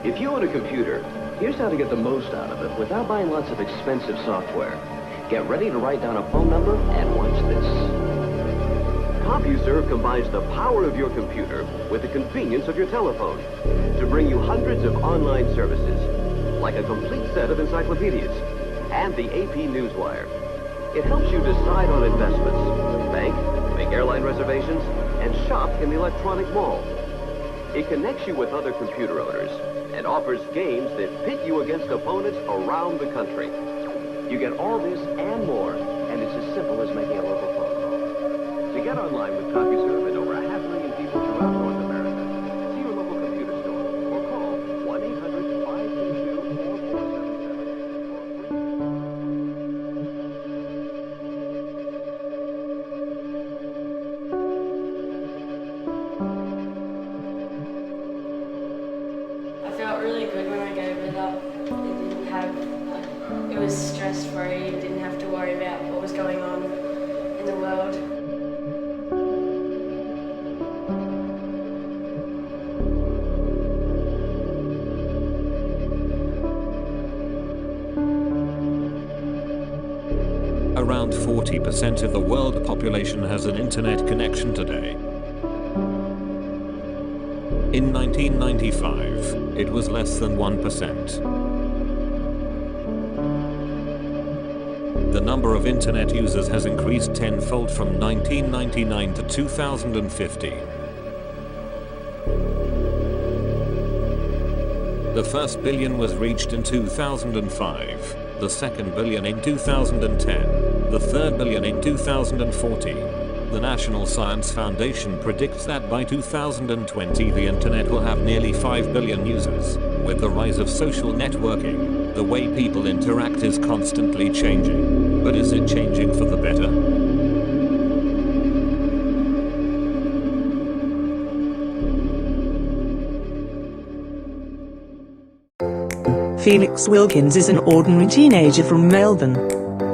If you own a computer, here's how to get the most out of it without buying lots of expensive software. Get ready to write down a phone number and watch this. CompuServe combines the power of your computer with the convenience of your telephone to bring you hundreds of online services, like a complete set of encyclopedias and the AP Newswire. It helps you decide on investments, bank, make airline reservations, and shop in the electronic mall. It connects you with other computer owners and offers games that pit you against opponents around the country. You get all this and more, and it's as simple as making a local phone call. To get online with CompuServe and over 500,000 people throughout North America, see your local computer store or call 1-800-522-4477. I felt really good when I gave it up. It was stress-free, didn't have to worry about what was going on in the world. Around 40% of the world population has an internet connection today. In 1995, it was less than 1%. The number of internet users has increased tenfold from 1999 to 2015. The first billion was reached in 2005, the second billion in 2010, the third billion in 2014. The National Science Foundation predicts that by 2020 the internet will have nearly 5 billion users. With the rise of social networking, the way people interact is constantly changing. But is it changing for the better? Felix Wilkins is an ordinary teenager from Melbourne.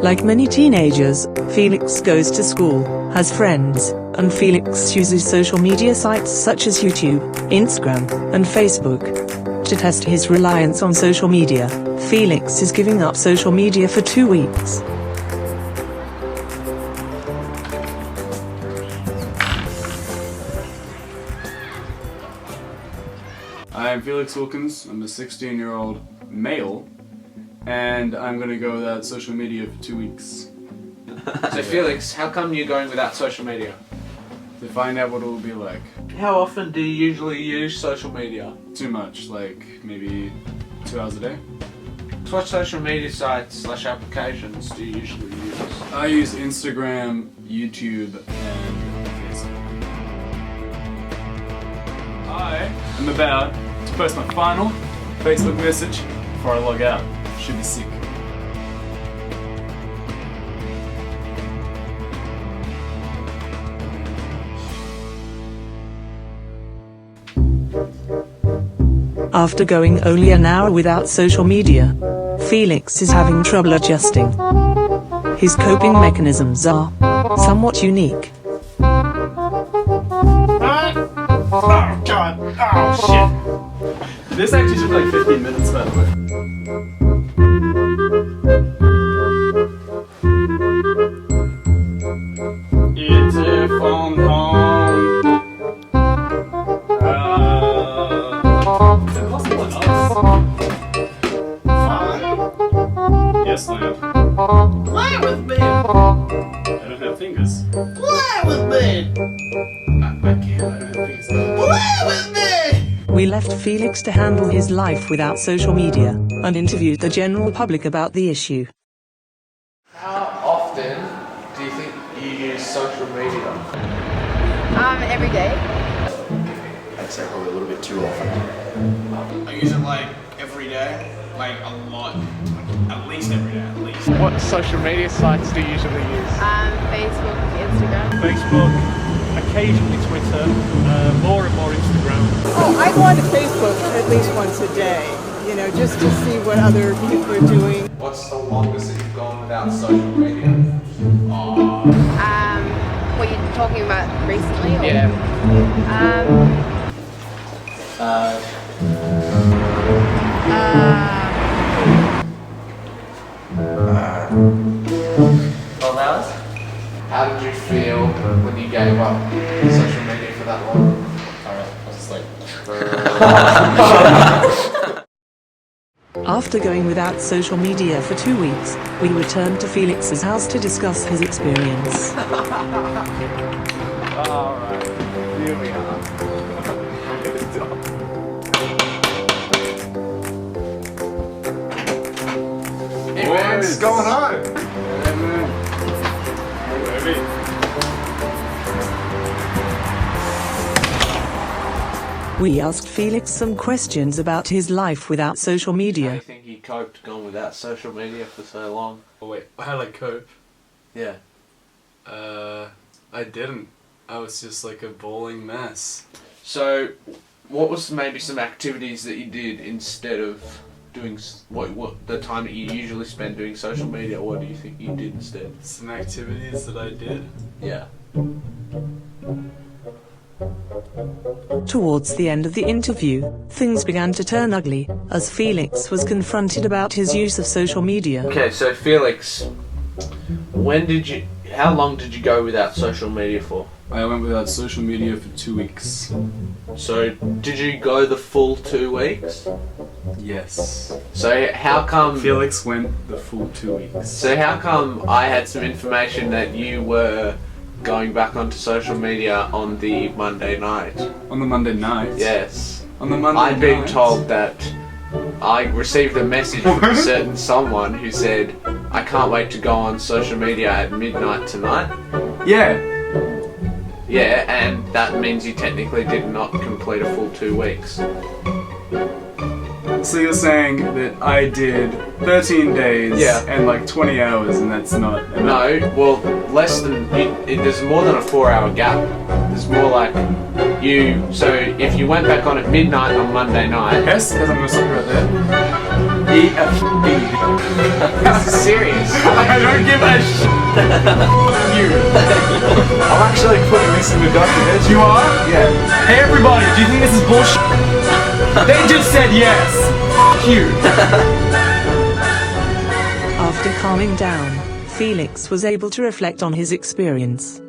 Like many teenagers, Felix goes to school, has friends, and Felix uses social media sites such as YouTube, Instagram, and Facebook. To test his reliance on social media, Felix is giving up social media for 2 weeks. I'm Felix Wilkins. I'm a 16-year-old male, and I'm going to go without social media for 2 weeks. So Felix, how come you're going without social media? To find out what it will be like. How often do you usually use social media? Too much, like maybe 2 hours a day. What social media sites / applications do you usually use? I use Instagram, YouTube, and Facebook. I am about to post my final Facebook message before I log out. Should be sick. After going only an hour without social media, Felix is having trouble adjusting. His coping mechanisms are somewhat unique. Oh god! Oh shit! This actually took like 15 minutes, by the way. It's a phone home. Is it possible enough? Fine. Yes, Lamb. Play with me! I don't have fingers. Play with me! I can't, I don't have fingers. Play with me! We left Felix to handle his life without social media, and interviewed the general public about the issue. How often do you think you use social media? Every day. I'd say probably a little bit too often. I use it like every day, like a lot, like at least every day, at least. What social media sites do you usually use? Facebook, Instagram. Facebook, occasionally Twitter, more and more Instagram. Oh, I go on to Facebook at least once a day, you know, just to see what other people are doing. What's the longest that you've gone without social media? What you're talking about recently? Or? Yeah. After going without social media for 2 weeks, we returned to Felix's house to discuss his experience. Alright, here we are. Hey man, what's going on? We asked Felix some questions about his life without social How do media. you think he coped going without social media for so long? Oh wait, how did I cope? Yeah. I didn't. I was just like a bowling mess. So, what was maybe some activities that you did instead of doing what the time that you usually spend doing social media? What do you think you did instead? Some activities that I did? Yeah. Towards the end of the interview, things began to turn ugly, as Felix was confronted about his use of social media. Okay, so Felix, how long did you go without social media for? I went without social media for 2 weeks. So, did you go the full 2 weeks? Yes. So, how come... Felix went the full 2 weeks. So, how come I had some information that you were going back onto social media on the Monday night? On the Monday night? Yes. On the Monday night? I'd been told that I received a message from a certain someone who said, I can't wait to go on social media at midnight tonight. Yeah. Yeah, and that means you technically did not complete a full 2 weeks. So you're saying that I did 13 days and like 20 hours and that's not enough? No, well, less than... there's more than a 4-hour gap. There's more like so if you went back on at midnight on Monday night... Yes, because I'm going to stop you right there. Eat a f***ing This is serious. I don't give a shit. You. I'm actually putting this in the document. You are? Yeah. Hey everybody, do you think this is bullshit? They just said yes. F*** you. After calming down, Felix was able to reflect on his experience.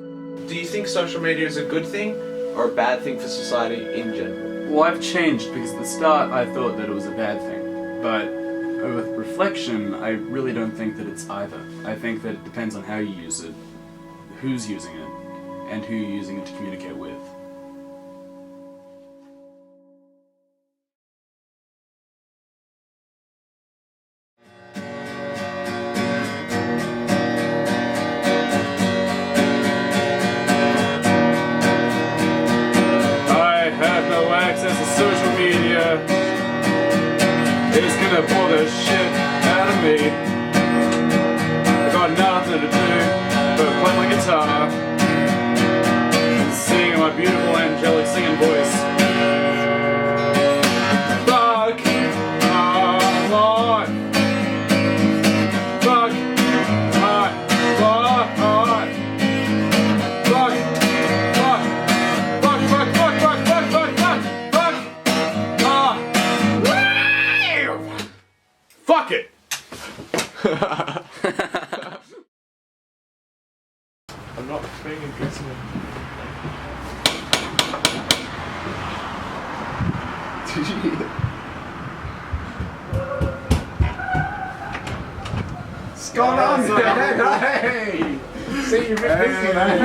Do you think social media is a good thing or a bad thing for society in general? Well, I've changed because at the start I thought that it was a bad thing. But with reflection, I really don't think that it's either. I think that it depends on how you use it, who's using it, and who you're using it to communicate with. I have no access to social media. It's gonna bore the shit out of me. I got nothing to do but play my guitar and sing my beautiful angelic singing voice. Fuck my life. Fuck my life. Fuck. Fuck. Fuck, fuck, fuck, fuck, fuck, fuck, fuck, fuck. Fuck it! I'm not being aggressive. Did you hear that? What's going on, man? Hey! See, you've been busy, man.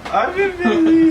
I've been busy.